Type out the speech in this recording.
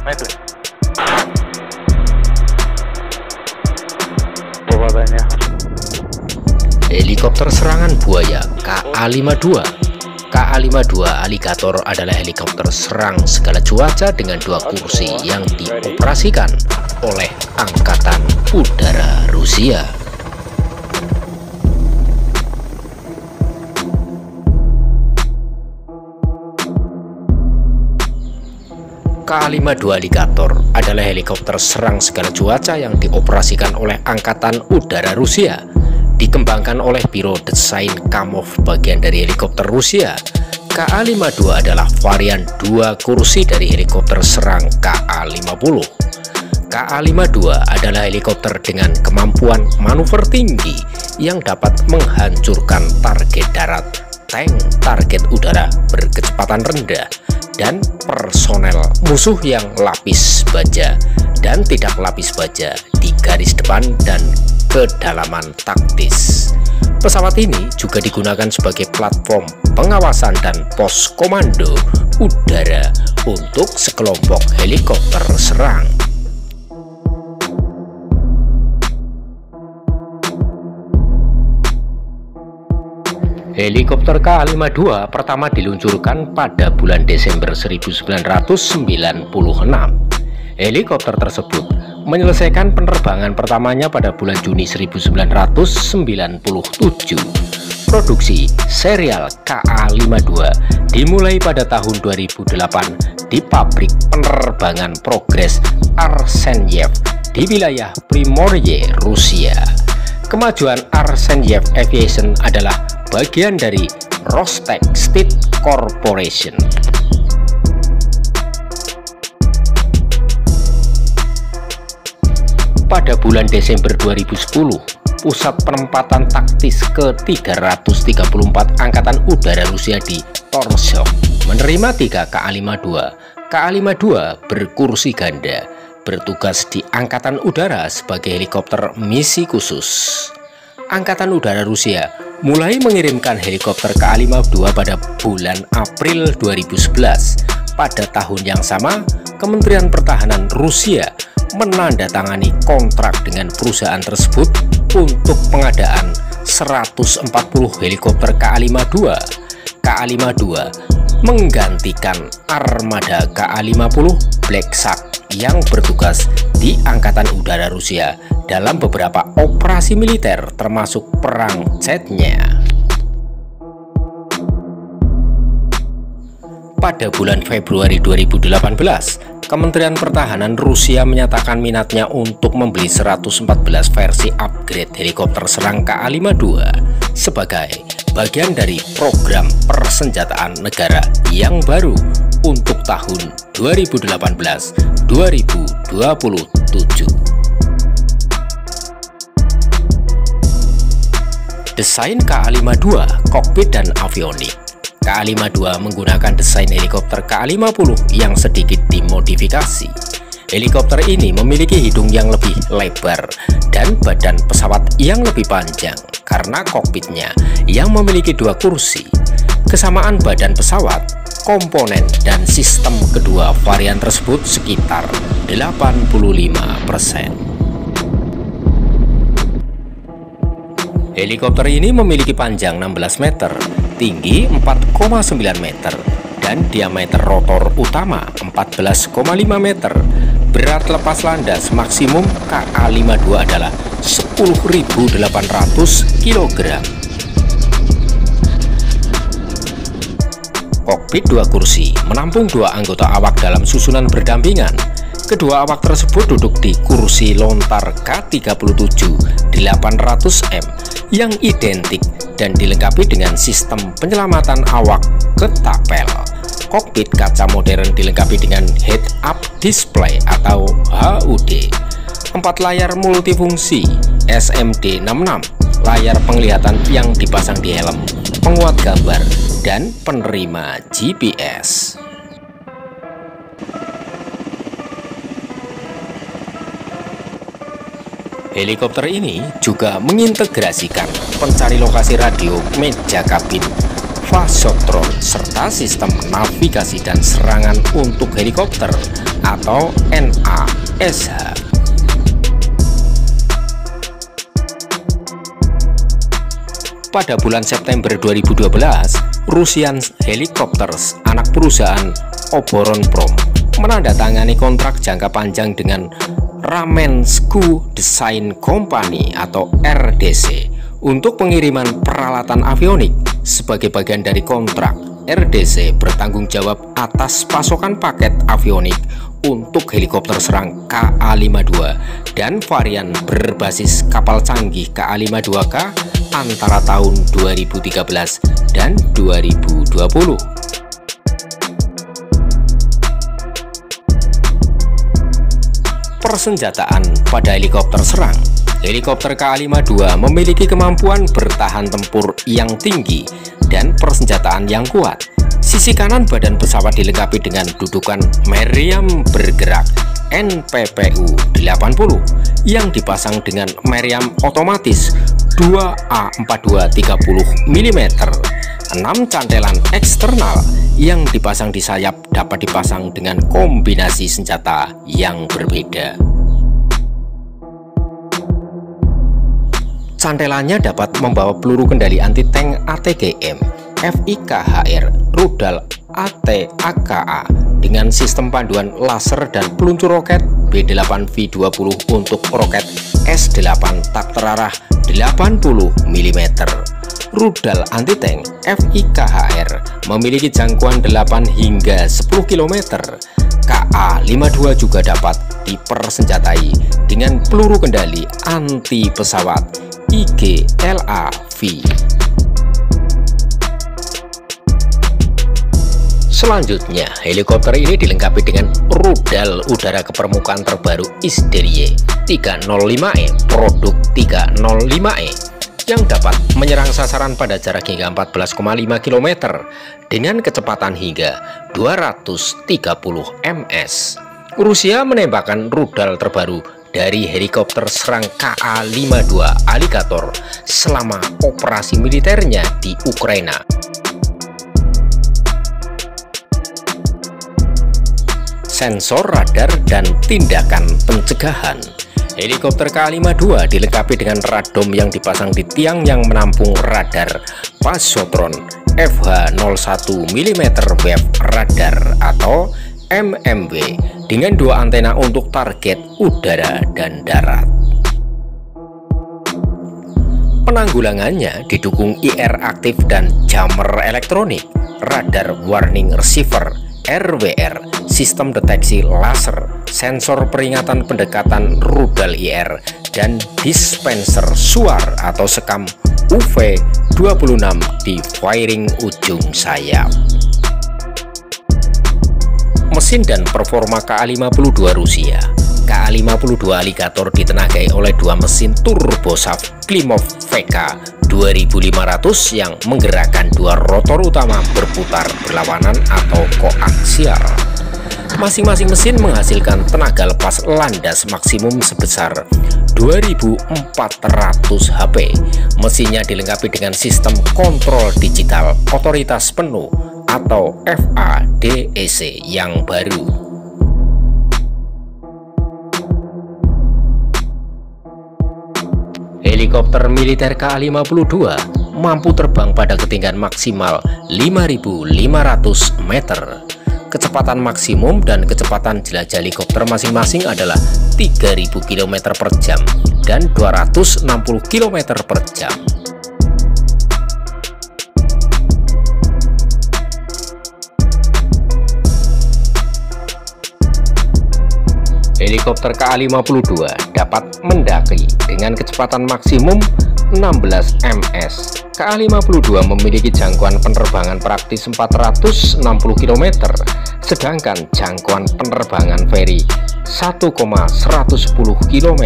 meter. Katanya. Helikopter serangan buaya KA-52. KA-52 Alligator adalah helikopter serang segala cuaca dengan 2 kursi yang dioperasikan oleh Angkatan Udara Rusia. KA-52 Alligator adalah helikopter serang segala cuaca yang dioperasikan oleh Angkatan Udara Rusia. Dikembangkan oleh Biro Desain Kamov bagian dari helikopter Rusia. KA-52 adalah varian 2 kursi dari helikopter serang KA-50. KA-52 adalah helikopter dengan kemampuan manuver tinggi yang dapat menghancurkan target darat, tank, target udara berkecepatan rendah, dan personel musuh yang lapis baja dan tidak lapis baja di garis depan dan kedalaman taktis. Pesawat ini juga digunakan sebagai platform pengawasan dan pos komando udara untuk sekelompok helikopter serang. Helikopter KA-52 pertama diluncurkan pada bulan Desember 1996. Helikopter tersebut menyelesaikan penerbangan pertamanya pada bulan Juni 1997. Produksi serial KA-52 dimulai pada tahun 2008 di pabrik penerbangan Progress Arsenyev di wilayah Primorye, Rusia. Kemajuan Arsenyev Aviation adalah bagian dari Rostec State Corporation. Pada bulan Desember 2010, pusat penempatan taktis ke-334 Angkatan Udara Rusia di Torshov menerima 3 KA-52. KA-52 berkursi ganda, bertugas di Angkatan Udara sebagai helikopter misi khusus. Angkatan Udara Rusia mulai mengirimkan helikopter KA-52 pada bulan April 2011. Pada tahun yang sama, Kementerian Pertahanan Rusia menandatangani kontrak dengan perusahaan tersebut untuk pengadaan 140 helikopter KA-52. KA-52 menggantikan armada KA-50 Black Shark yang bertugas di Angkatan Udara Rusia dalam beberapa operasi militer termasuk perang jetnya. Pada bulan Februari 2018, Kementerian Pertahanan Rusia menyatakan minatnya untuk membeli 114 versi upgrade helikopter serang KA-52 sebagai bagian dari program persenjataan negara yang baru untuk tahun 2018-2027. Desain KA-52, kokpit dan avionik. KA-52 menggunakan desain helikopter KA-50 yang sedikit dimodifikasi. Helikopter ini memiliki hidung yang lebih lebar dan badan pesawat yang lebih panjang karena kokpitnya yang memiliki 2 kursi. Kesamaan badan pesawat, komponen, dan sistem kedua varian tersebut sekitar 85%. Helikopter ini memiliki panjang 16 meter, tinggi 4,9 meter, dan diameter rotor utama 14,5 meter. Berat lepas landas maksimum KA-52 adalah 10.800 kg. Kokpit 2 kursi menampung 2 anggota awak dalam susunan berdampingan. Kedua awak tersebut duduk di kursi lontar K-37-800M yang identik dan dilengkapi dengan sistem penyelamatan awak ketapel. Kokpit kaca modern dilengkapi dengan head-up display atau HUD, 4 layar multifungsi SMD66, layar penglihatan yang dipasang di helm, penguat gambar, dan penerima GPS. Helikopter ini juga mengintegrasikan pencari lokasi radio meja kabin, Phasotron, serta sistem navigasi dan serangan untuk helikopter atau NASH. Pada bulan September 2012, Russian Helicopters, anak perusahaan Oboronprom, menandatangani kontrak jangka panjang dengan Ramenskoye Design Company atau RDC untuk pengiriman peralatan avionik. Sebagai bagian dari kontrak, RDC bertanggung jawab atas pasokan paket avionik untuk helikopter serang KA-52 dan varian berbasis kapal canggih KA-52K antara tahun 2013 dan 2020. Persenjataan pada helikopter serang. Helikopter KA-52 memiliki kemampuan bertahan tempur yang tinggi dan persenjataan yang kuat. Sisi kanan badan pesawat dilengkapi dengan dudukan meriam bergerak NPPU 80 yang dipasang dengan meriam otomatis 2A4230 mm. 6 cantelan eksternal yang dipasang di sayap dapat dipasang dengan kombinasi senjata yang berbeda. Cantelannya dapat membawa peluru kendali anti-tank ATGM, FIKHR, rudal AT-AKA dengan sistem panduan laser dan peluncur roket B8V20 untuk roket S8 tak terarah 80 mm. Rudal anti-tank FIKHR memiliki jangkauan 8 hingga 10 km. KA-52 juga dapat dipersenjatai dengan peluru kendali anti pesawat IGLAV. Selanjutnya, helikopter ini dilengkapi dengan rudal udara ke permukaan terbaru Isdrie 305E produk 305E yang dapat menyerang sasaran pada jarak hingga 14,5 km dengan kecepatan hingga 230 ms. Rusia menembakkan rudal terbaru dari helikopter serang KA-52 Alligator selama operasi militernya di Ukraina. Sensor radar dan tindakan pencegahan. Helikopter KA-52 dilengkapi dengan radom yang dipasang di tiang yang menampung radar Phasotron FH01 mm Wave Radar atau MMW dengan 2 antena untuk target udara dan darat. Penanggulangannya didukung IR aktif dan jammer elektronik, radar warning receiver RWR, sistem deteksi laser, sensor peringatan pendekatan rudal IR, dan dispenser suar atau sekam UV26 di fairing ujung sayap. Mesin dan performa KA-52 Rusia. KA-52 Alligator ditenagai oleh 2 mesin turboshaft Klimov VK 2500 yang menggerakkan 2 rotor utama berputar berlawanan atau koaksial. Masing-masing mesin menghasilkan tenaga lepas landas maksimum sebesar 2400 HP. Mesinnya dilengkapi dengan sistem kontrol digital otoritas penuh atau FADEC yang baru. Helikopter militer KA-52 mampu terbang pada ketinggian maksimal 5.500 meter. Kecepatan maksimum dan kecepatan jelajah helikopter masing-masing adalah 3.000 km per jam dan 260 km per jam. Helikopter KA-52 dapat mendaki dengan kecepatan maksimum 16 ms. KA-52 memiliki jangkauan penerbangan praktis 460 km, sedangkan jangkauan penerbangan feri 1,110 km.